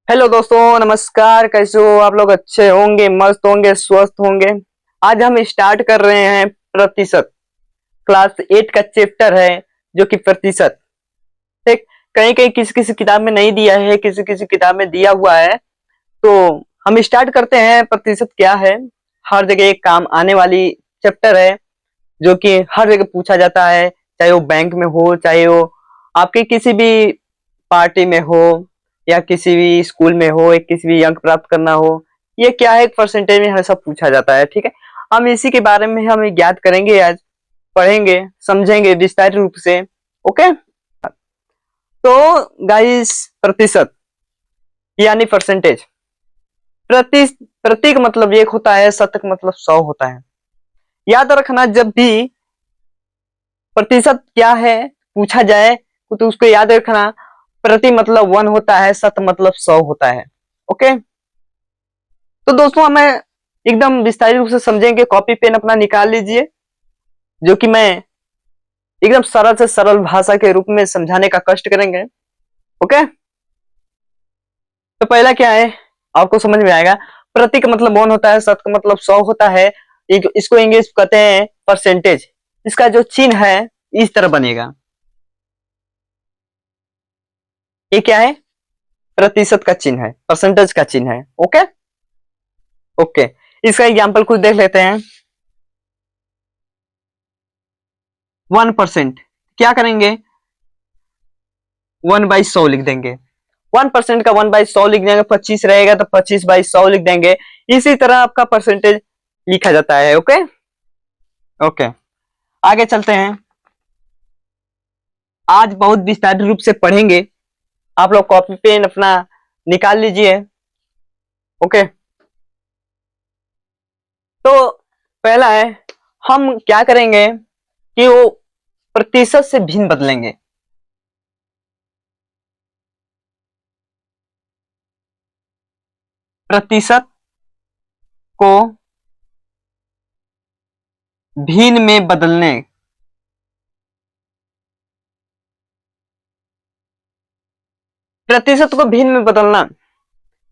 Hello दोस्तों, नमस्कार। कैसे हो आप लोग? अच्छे होंगे, मस्त होंगे, स्वस्थ होंगे। आज हम स्टार्ट कर रहे हैं प्रतिशत। क्लास 8 का चैप्टर है जो कि प्रतिशत। ठीक। कहीं कहीं किसी किसी किताब में नहीं दिया है, किसी किसी किताब में दिया हुआ है। तो हम स्टार्ट करते हैं। प्रतिशत क्या है? हर जगह एक काम आने वाली चैप्टर है जो कि हर जगह पूछा जाता है। चाहे वो बैंक में हो, चाहे वो आपके किसी भी पार्टी में हो, या किसी भी स्कूल में हो, एक किसी भी अंक प्राप्त करना हो। ये क्या है, एक परसेंटेज में हमेशा पूछा जाता है। ठीक है। हम इसी के बारे में हम ज्ञात करेंगे आज, पढ़ेंगे, समझेंगे विस्तार रूप से। ओके। तो गाइस, प्रतिशत यानी परसेंटेज। प्रति प्रतीक मतलब एक होता है, शतक मतलब 100 होता है। याद रखना, जब भी प्रतिशत क्या है पूछा जाए तो उसको याद रखना। प्रति मतलब 1 होता है, शत मतलब 100 होता है। ओके। तो दोस्तों, हमें एकदम विस्तारित रूप से समझेंगे। कॉपी पेन अपना निकाल लीजिए, जो कि मैं एकदम सरल से सरल भाषा के रूप में समझाने का कष्ट करेंगे। ओके। तो पहला क्या है, आपको समझ में आएगा। प्रति का मतलब 1 होता है, शत का मतलब 100 होता है। इसको इंग्लिश कहते हैं परसेंटेज। इसका जो चिन्ह है इस तरह बनेगा। ये क्या है? प्रतिशत का चिन्ह है, परसेंटेज का चिन्ह है। ओके। ओके। इसका एग्जाम्पल कुछ देख लेते हैं। 1%। क्या करेंगे? 1/100 लिख देंगे। 1% का 1/100 लिख देंगे। 25 रहेगा तो 25/100 लिख देंगे। इसी तरह आपका परसेंटेज लिखा जाता है। ओके। ओके। आगे चलते हैं। आज बहुत विस्तारित रूप से पढ़ेंगे। आप लोग कॉपी पेन अपना निकाल लीजिए। ओके। तो पहला है, हम क्या करेंगे कि वो प्रतिशत से भिन्न बदलेंगे। प्रतिशत को भिन्न में बदलने। प्रतिशत को भिन्न में बदलना,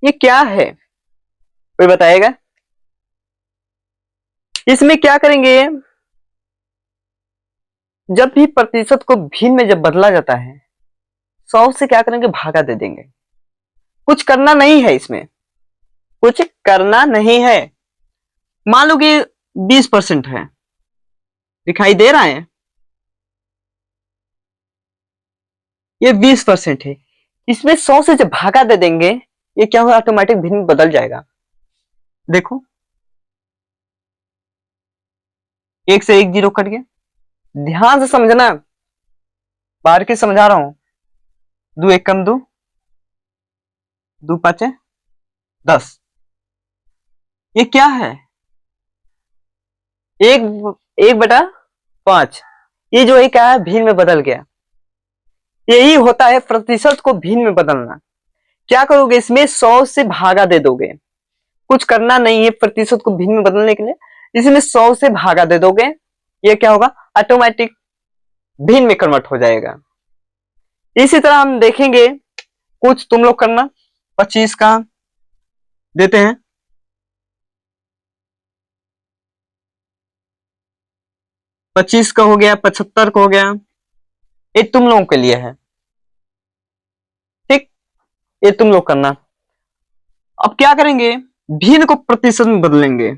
ये क्या है? कोई बताएगा? इसमें क्या करेंगे, जब भी प्रतिशत को भिन्न में जब बदला जाता है, 100 से क्या करेंगे, भागा दे देंगे। कुछ करना नहीं है इसमें, कुछ करना नहीं है। मान लो कि 20% है, दिखाई दे रहा है, ये 20% है। इसमें 100 से जब भागा दे देंगे, ये क्या होगा, ऑटोमेटिक भिन्न में बदल जाएगा। देखो, 1 से 1 जीरो कट गया। ध्यान से समझना, बाहर के समझा रहा हूं। 2 1 कम 2, 2 5 10। ये क्या है? 1/5। ये जो एक है भिन्न में बदल गया। यही होता है प्रतिशत को भिन्न में बदलना। क्या करोगे, इसमें 100 से भागा दे दोगे। कुछ करना नहीं है प्रतिशत को भिन्न में बदलने के लिए। इसमें 100 से भागा दे दोगे, ये क्या होगा, ऑटोमेटिक भिन्न में कन्वर्ट हो जाएगा। इसी तरह हम देखेंगे, कुछ तुम लोग करना। 25 का देते हैं, 25 का हो गया, 75 का हो गया। ये तुम लोगों के लिए है। ठीक। ये तुम लोग करना। अब क्या करेंगे, भिन्न को प्रतिशत में बदलेंगे।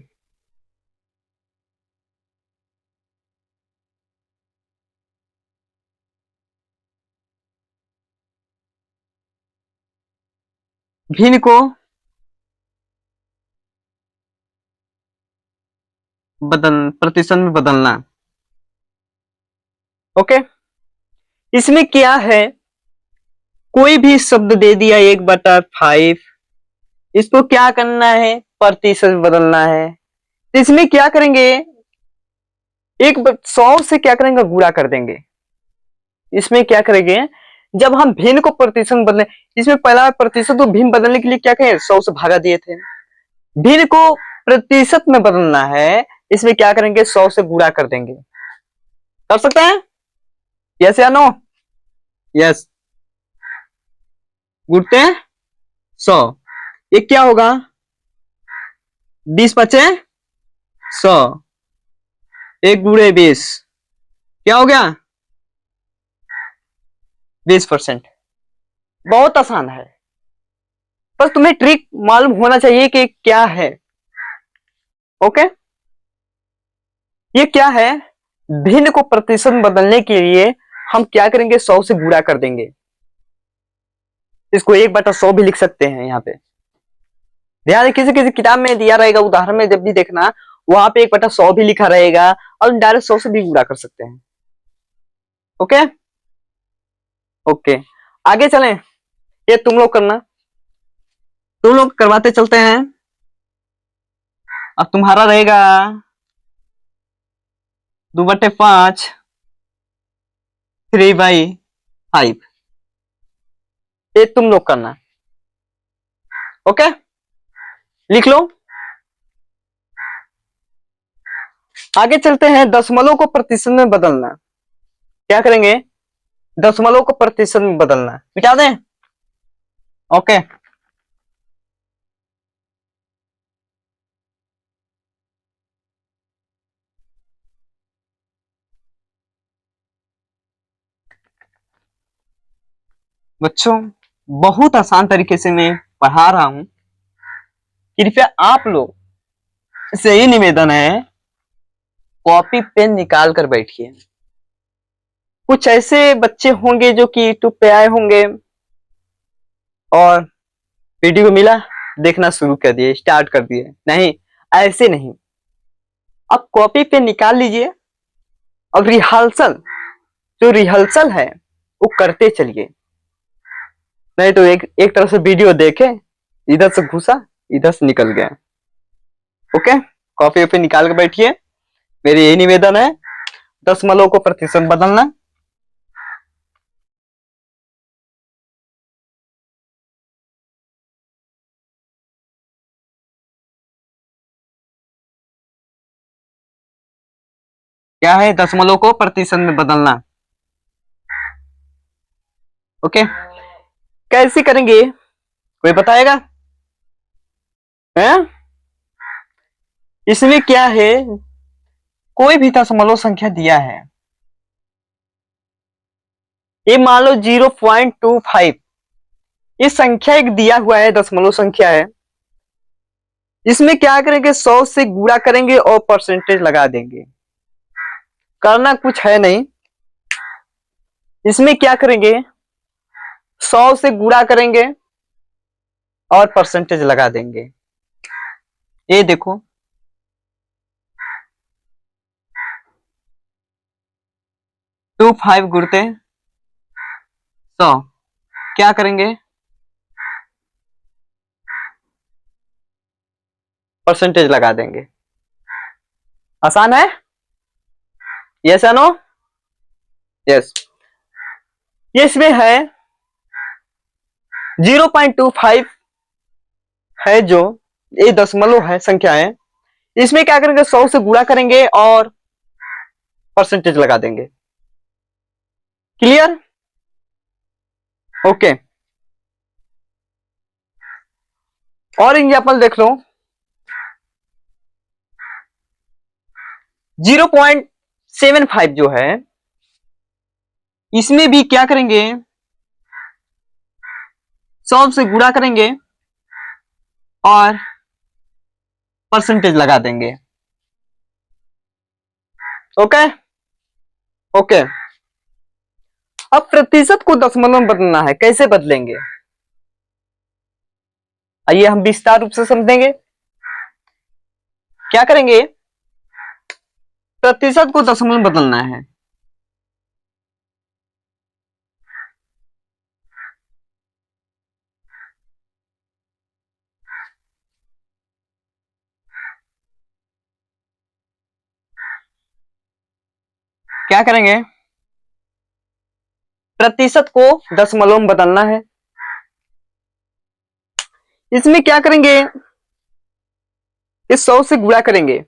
भिन्न को प्रतिशत में बदलना। ओके। इसमें क्या है, कोई भी शब्द दे दिया 1/5, इसको क्या करना है, प्रतिशत में बदलना है। तो इसमें क्या करेंगे, 100 से क्या करेंगे, गुणा कर देंगे। इसमें क्या करेंगे, जब हम भिन्न को प्रतिशत में बदले, इसमें पहला प्रतिशत को भिन्न बदलने के लिए क्या कहें, 100 से भागा दिए थे। भिन्न को प्रतिशत में बदलना है, इसमें क्या करेंगे, 100 से गुणा कर देंगे। कर सकते हैं? यस या नो? यस। गुड़ते हैं। 100। ये क्या होगा? 20 पचे 100, 1 × 20 क्या हो गया? 20%। बहुत आसान है, बस तुम्हें ट्रिक मालूम होना चाहिए कि क्या है। ओके, ये क्या है? भिन्न को प्रतिशत में बदलने के लिए हम क्या करेंगे? 100 से गुणा कर देंगे। इसको 1/100 भी लिख सकते हैं। यहाँ पे ध्यान, किसी किसी किताब में दिया रहेगा, उदाहरण में जब भी देखना वहां पे 1/100 भी लिखा रहेगा, और डायरेक्ट 100 से भी गुणा कर सकते हैं। ओके ओके, आगे चलें। ये तुम लोग करना, तुम लोग करवाते चलते हैं। अब तुम्हारा रहेगा 2/5, 3/5। ये तुम लोग करना। ओके, लिख लो। आगे चलते हैं, दशमलव को प्रतिशत में बदलना। क्या करेंगे? दशमलव को प्रतिशत में बदलना। मिटा दें? ओके, बच्चों बहुत आसान तरीके से मैं पढ़ा रहा हूं, कृपया आप लोग से ही निवेदन है, कॉपी पेन निकाल कर बैठिए। कुछ ऐसे बच्चे होंगे जो कि यूट्यूब पे आए होंगे और वीडियो मिला, देखना शुरू कर दिए, स्टार्ट कर दिए। नहीं, ऐसे नहीं। अब कॉपी पेन निकाल लीजिए और रिहर्सल, जो रिहर्सल है वो करते चलिए। नहीं तो एक तरह से वीडियो देखे, इधर से घुसा इधर से निकल गया। ओके, कॉपी पे निकाल के बैठिए। मेरी यही निवेदन है, दशमलव को प्रतिशत बदलना। क्या है? दशमलव को प्रतिशत में बदलना। ओके, कैसे करेंगे? कोई बताएगा? हैं? इसमें क्या है, कोई भी दशमलव संख्या दिया है, ये मान लो 0.25, ये संख्या एक दिया हुआ है, दशमलव संख्या है। इसमें क्या करेंगे? 100 से गुणा करेंगे और परसेंटेज लगा देंगे। करना कुछ है नहीं। इसमें क्या करेंगे? 100 से गुणा करेंगे और परसेंटेज लगा देंगे। ये देखो, 25 गुणते 100, क्या करेंगे? परसेंटेज लगा देंगे। आसान है? यस या नो? यस। ये इसमें है 0.25 है, जो ये दशमलव है, संख्या है। इसमें क्या करेंगे? 100 से गुणा करेंगे और परसेंटेज लगा देंगे। क्लियर? ओके, और एग्जाम्पल देख लो। 0.75 जो है, इसमें भी क्या करेंगे? 100 से गुणा करेंगे और परसेंटेज लगा देंगे। ओके ओके, अब प्रतिशत को दशमलव में बदलना है, कैसे बदलेंगे? आइए हम विस्तार रूप से समझेंगे। क्या करेंगे? प्रतिशत को दशमलव में बदलना है। क्या करेंगे? प्रतिशत को दशमलव में बदलना है। इसमें क्या करेंगे? इस 100 से गुणा करेंगे।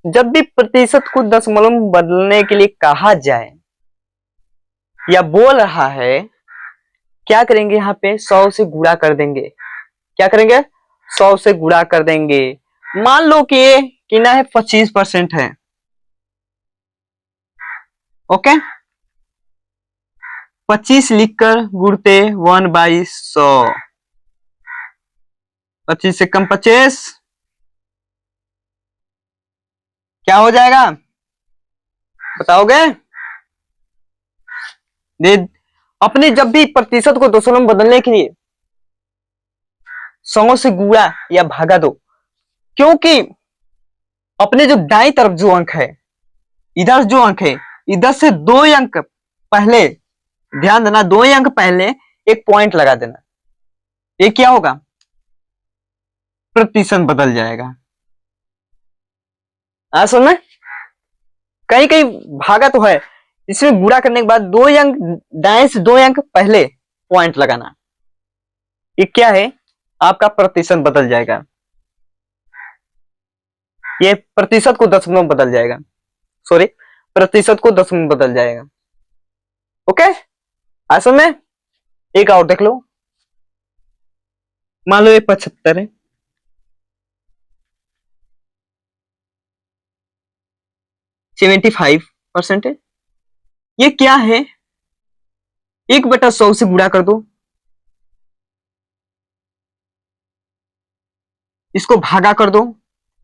जब भी प्रतिशत को दशमलव में बदलने के लिए कहा जाए या बोल रहा है, क्या करेंगे? यहाँ पे 100 से गुणा कर देंगे। क्या करेंगे, 100 से गुणा कर देंगे। मान लो कि ये कितना है, 25% है। ओके, 25 लिखकर गुणते 1/100। 25 से कम 25 क्या हो जाएगा, बताओगे? दे अपने जब भी प्रतिशत को दशमलव में बदलने के लिए 100 से गुणा या भागा दो, क्योंकि अपने जो दाई तरफ जो अंक है, इधर जो अंक है, इधर से 2 अंक पहले, ध्यान देना, 2 अंक पहले एक पॉइंट लगा देना, ये क्या होगा, प्रतिशत बदल जाएगा। सुन में कहीं कहीं भागा तो है, इसमें गुणा करने के बाद 2 अंक दाएं से 2 अंक पहले पॉइंट लगाना, ये क्या है, आपका प्रतिशत बदल जाएगा, ये प्रतिशत को दशमलव में बदल जाएगा, सॉरी प्रतिशत को दशमलव में बदल जाएगा। ओके, असल में एक और देख लो, मान लो ये 75 है, %75 है, ये क्या है, 1/100 से गुणा कर दो, इसको भागा कर दो,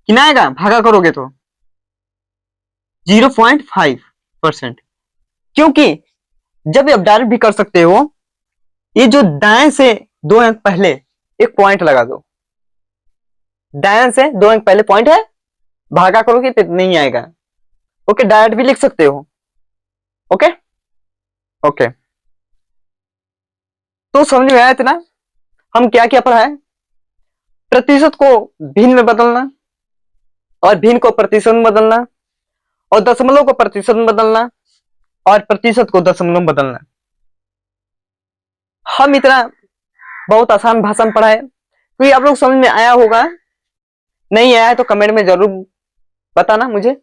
कितना आएगा, भागा करोगे तो 0.5%। क्योंकि जब आप डायरेक्ट भी कर सकते हो, ये जो दाएं से 2 अंक पहले एक पॉइंट लगा दो, दाएं से 2 अंक पहले पॉइंट है, भागा करोगे तो नहीं आएगा। ओके, डायरेक्ट भी लिख सकते हो। ओके ओके, तो समझ में आया इतना, हम क्या क्या पढ़ा है, प्रतिशत को भिन्न में बदलना, और भिन्न को प्रतिशत में बदलना, और दशमलव को प्रतिशत में बदलना, और प्रतिशत को दशमलव में बदलना। हम इतना बहुत आसान भाषा में पढ़ा है, क्योंकि आप लोग समझ में आया होगा, नहीं आया है तो कमेंट में जरूर बताना मुझे,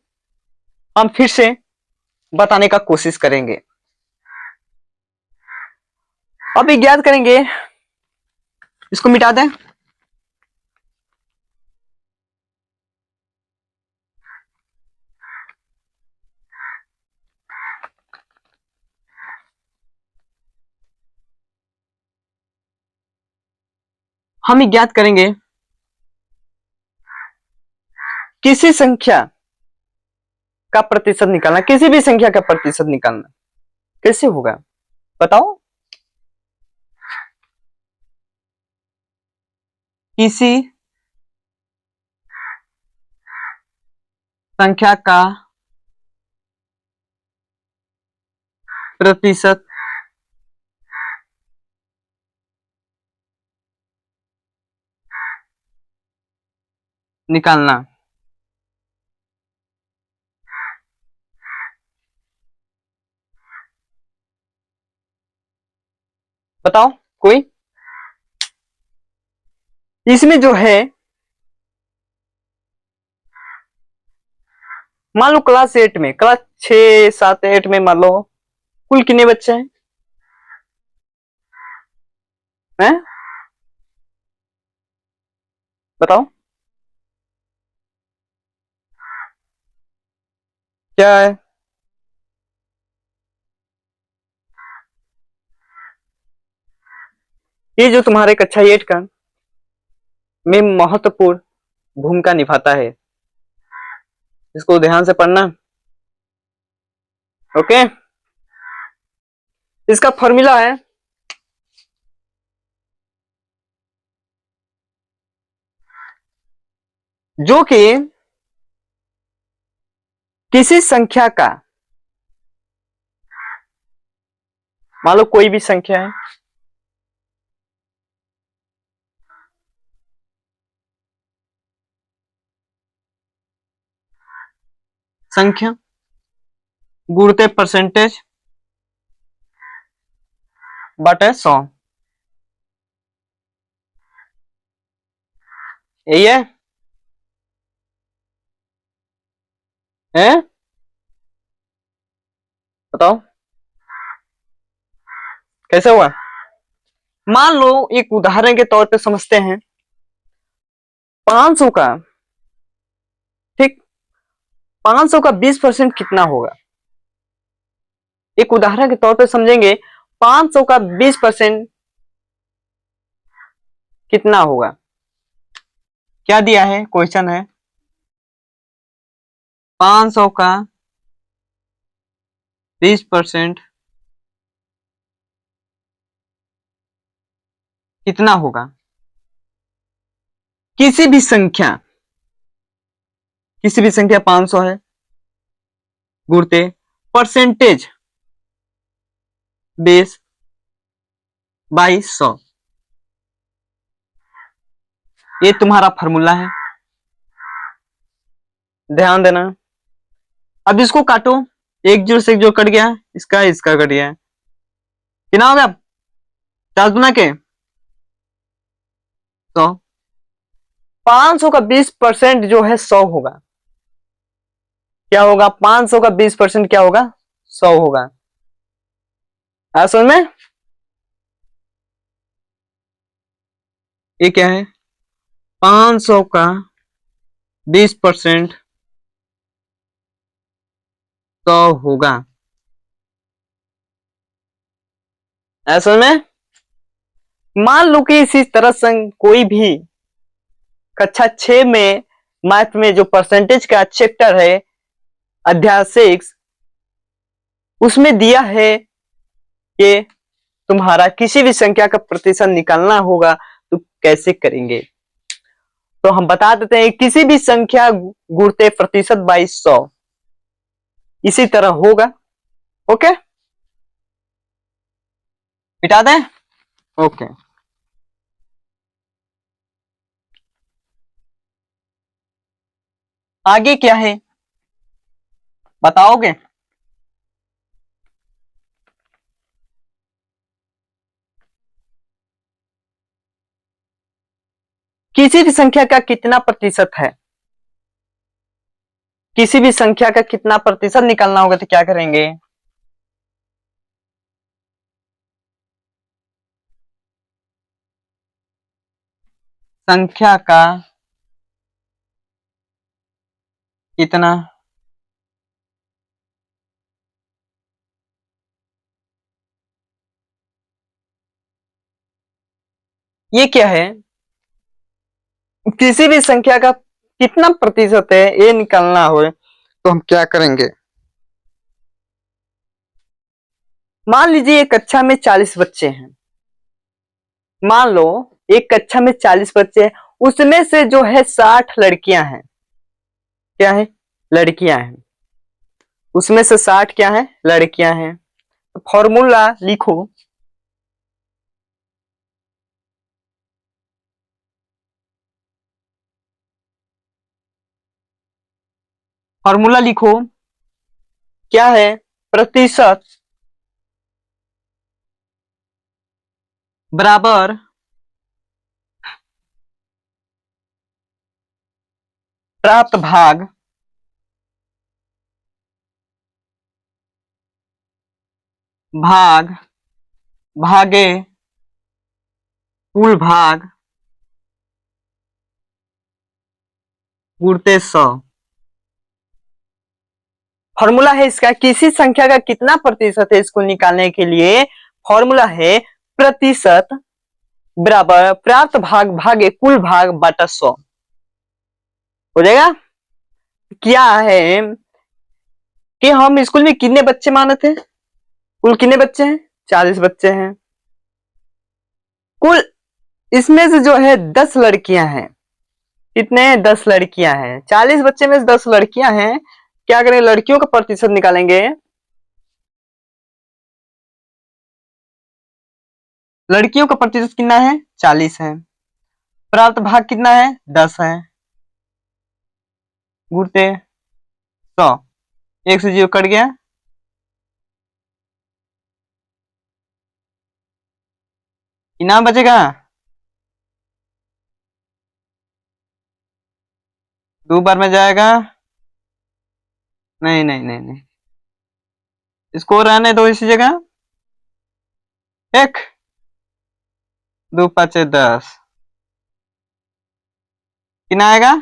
हम फिर से बताने का कोशिश करेंगे। अभी ज्ञात करेंगे, इसको मिटा दें, हम ज्ञात करेंगे किसी संख्या का प्रतिशत निकालना, किसी भी संख्या का प्रतिशत निकालना कैसे होगा, बताओ? किसी संख्या का प्रतिशत निकालना, बताओ कोई? इसमें जो है, मान लो क्लास 8 में, क्लास 6 7 8 में मान लो कुल कितने बच्चे हैं, हैं? बताओ क्या है? ये जो तुम्हारे कक्षा 8 का में महत्वपूर्ण भूमिका निभाता है, इसको ध्यान से पढ़ना। ओके, इसका फॉर्मूला है, जो कि किसी संख्या का, मान लो कोई भी संख्या है, संख्या गुणते परसेंटेज बटे 100, यही है, हैं? बताओ कैसे हुआ? मान लो एक उदाहरण के तौर पे समझते हैं, 500 का, ठीक, 500 का 20% कितना होगा? एक उदाहरण के तौर पे समझेंगे, 500 का 20% कितना होगा? क्या दिया है? क्वेश्चन है 500 का 20% कितना होगा? किसी भी संख्या, किसी भी संख्या 500 है, गुणते परसेंटेज बेस बाई 100, ये तुम्हारा फॉर्मूला है, ध्यान देना। अब इसको काटो, एक जीरो से एक जो कट गया, इसका इसका कट गया, कितना हो गया? 10 गुना के 100। 500 का 20% जो है 100 होगा। क्या होगा? 500 का 20% क्या होगा? 100 होगा। समझ में? ये क्या है? 500 का 20% 100 होगा। समझ में? मान लो कि इसी तरह से कोई भी कक्षा 6 में मैथ में जो परसेंटेज का चैप्टर है, अध्याय 6, उसमें दिया है कि तुम्हारा किसी भी संख्या का प्रतिशत निकालना होगा, तो कैसे करेंगे? तो हम बता देते हैं, किसी भी संख्या गुणते प्रतिशत बाई 100, इसी तरह होगा। ओके, मिटा दें? ओके, आगे क्या है बताओगे? किसी भी संख्या का कितना प्रतिशत है? किसी भी संख्या का कितना प्रतिशत निकालना होगा, तो क्या करेंगे? संख्या का कितना ये क्या है? किसी भी संख्या का कितना प्रतिशत है ये निकालना हो, तो हम क्या करेंगे? मान लीजिए एक कक्षा में 40 बच्चे हैं। मान लो एक कक्षा में 40 बच्चे हैं, उसमें से जो है 60 लड़कियां हैं। क्या है? लड़कियां हैं। उसमें से 60 क्या है? लड़कियां हैं। तो फॉर्मूला लिखो। फॉर्मूला लिखो, क्या है? प्रतिशत बराबर प्राप्त भाग भाग भागे कुल भाग गुणते 100। फॉर्मूला है इसका, किसी संख्या का कितना प्रतिशत है, इसको निकालने के लिए फॉर्मूला है प्रतिशत बराबर प्राप्त भाग भागे कुल भाग बटा 100। हो जाएगा? क्या है कि हम स्कूल में कितने बच्चे माने थे? कुल कितने बच्चे हैं? 40 बच्चे हैं। कुल इसमें से जो है 10 लड़कियां हैं। कितने? 10 लड़कियां हैं। 40 बच्चे में से 10 लड़कियां हैं। क्या करें? लड़कियों का प्रतिशत निकालेंगे। लड़कियों का प्रतिशत कितना है? 40 है। प्राप्त भाग कितना है? 10 है। गुणते 100, एक से जीरो कट गया, इनाम बचेगा। दो बार में जाएगा? नहीं नहीं नहीं नहीं, इसको रहने दो इसी जगह। एक, दो पाँच 10, कितना आएगा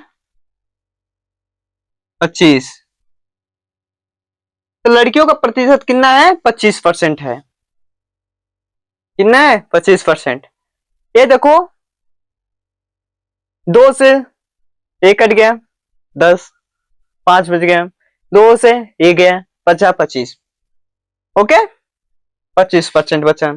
25। तो लड़कियों का प्रतिशत कितना है 25% है। कितना है 25%। ये देखो 2 से 1 कट गया 10, 5 बच गया, 2 से 1 गया 50 25। ओके 25% बचा।